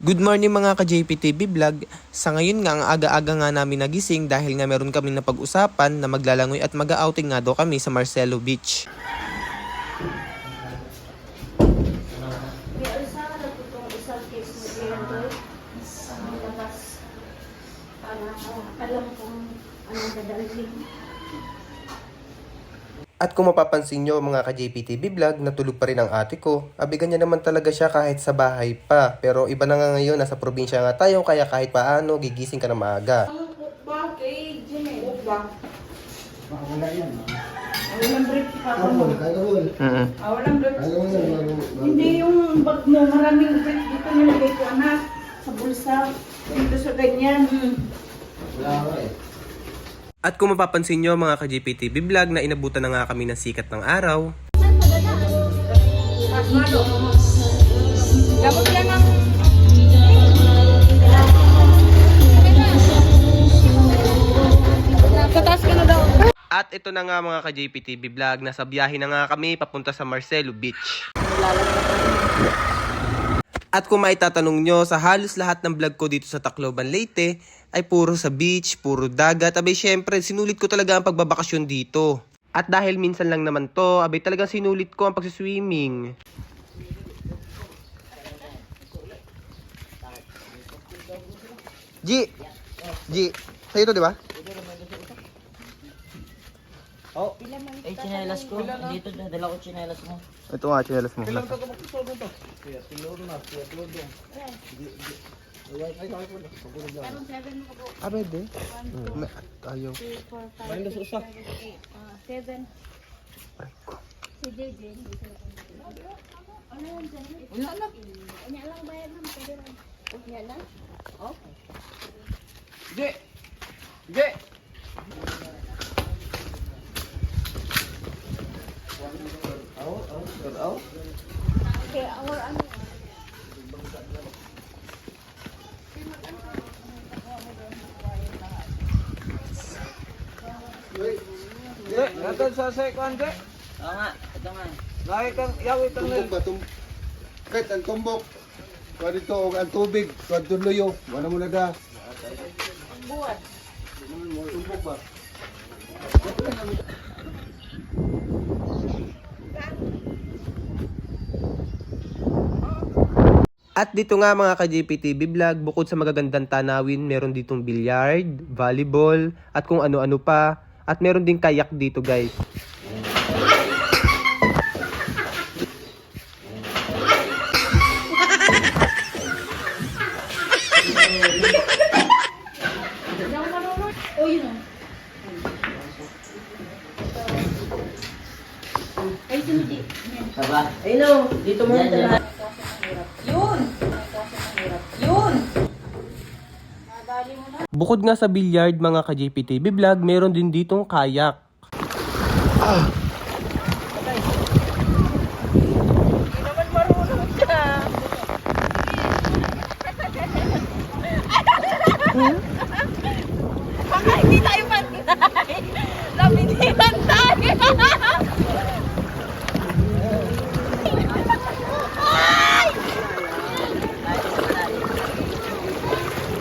Good morning mga ka-JPTV Vlog. Sa ngayon nga ang aga-aga nga namin nagising dahil nga meron kami na pag-usapan na maglalangoy at mag-outing nga daw kami sa Marcelo Beach. May isa na itong isang case mo diyan doon sa labas para alam kung anong dadalhin. At kung mapapansin nyo mga ka-JPTV Vlog, natulog pa rin ang ate ko. Abigan niya naman talaga siya kahit sa bahay pa. Pero iba na nga ngayon, nasa probinsya nga tayo, kaya kahit paano, gigising ka na maaga. Bakit? Diyan ba? Wala yan. Walang brief pa mo. Kagawal. Walang brief. Kagawal. Hindi yung bag mo, maraming brief dito nilagay ko anak sa bulsa. Dito sa ganyan. Wala ka eh. At kung mapapansin nyo mga ka-JPTV Vlog na inabutan na nga kami ng sikat ng araw. Dapat yan ang... Kataas ka na daw. At ito na nga mga ka-JPTV Vlog, nasa biyahe na nga kami papunta sa Marcelo Beach. At kung maitatanong nyo, sa halos lahat ng vlog ko dito sa Tacloban, Leyte, ay puro sa beach, puro dagat. Abay syempre, sinulit ko talaga ang pagbabakasyon dito. At dahil minsan lang naman to, abay talagang sinulit ko ang pagsiswimming. G! Sa'yo to, di ba? Oh, eh, chinelas ko. Dito, dala ko chinelas mo. Ito nga, chinelas mo. Ah, pwede? Ayaw. 7. Si JJ. Ano yan dyan? Wala lang. Kanya lang bayad naman. Pwede lang. Kanya lang? Okay. Okay, our ano? Ito sa second day. Oo nga, ito nga. Lahit ang yawit ang Tumbok ba? Kahit ang tumbok. Kuha dito, ang tubig. Kuha tuloyo. Wala mo na da. Buwan. Tumbok ba? At dito nga mga ka-JPTV Vlog, bukod sa magagandang tanawin, meron ditong billiard, volleyball, at kung ano-ano pa. At meron ding kayak dito guys. Oh, yun o. Ay, sumidi. Saba? Ayun o, dito mo na lahat. Yun! Yun! Madali mo na. Bukod nga sa billiard mga ka-JPTV Vlog, meron din ditong kayak. Hindi naman marunong siya. Baka hindi tayo pantay. Napinihan tayo.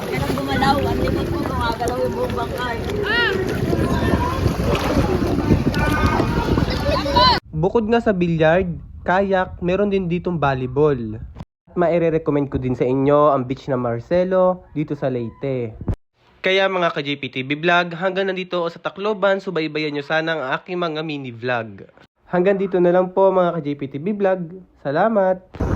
Yan ang gumalaw, ang likod mo, gumagalaw yung buong bangkay. Bukod nga sa billiard, kayak, meron din ditong volleyball. At maire-recommend ko din sa inyo ang beach na Marcelo dito sa Leyte. Kaya mga ka-JPTV Vlog, hanggang nandito ako sa Tacloban, subaybayan nyo sana ang aking mga mini vlog. Hanggang dito na lang po mga ka-JPTV Vlog. Salamat!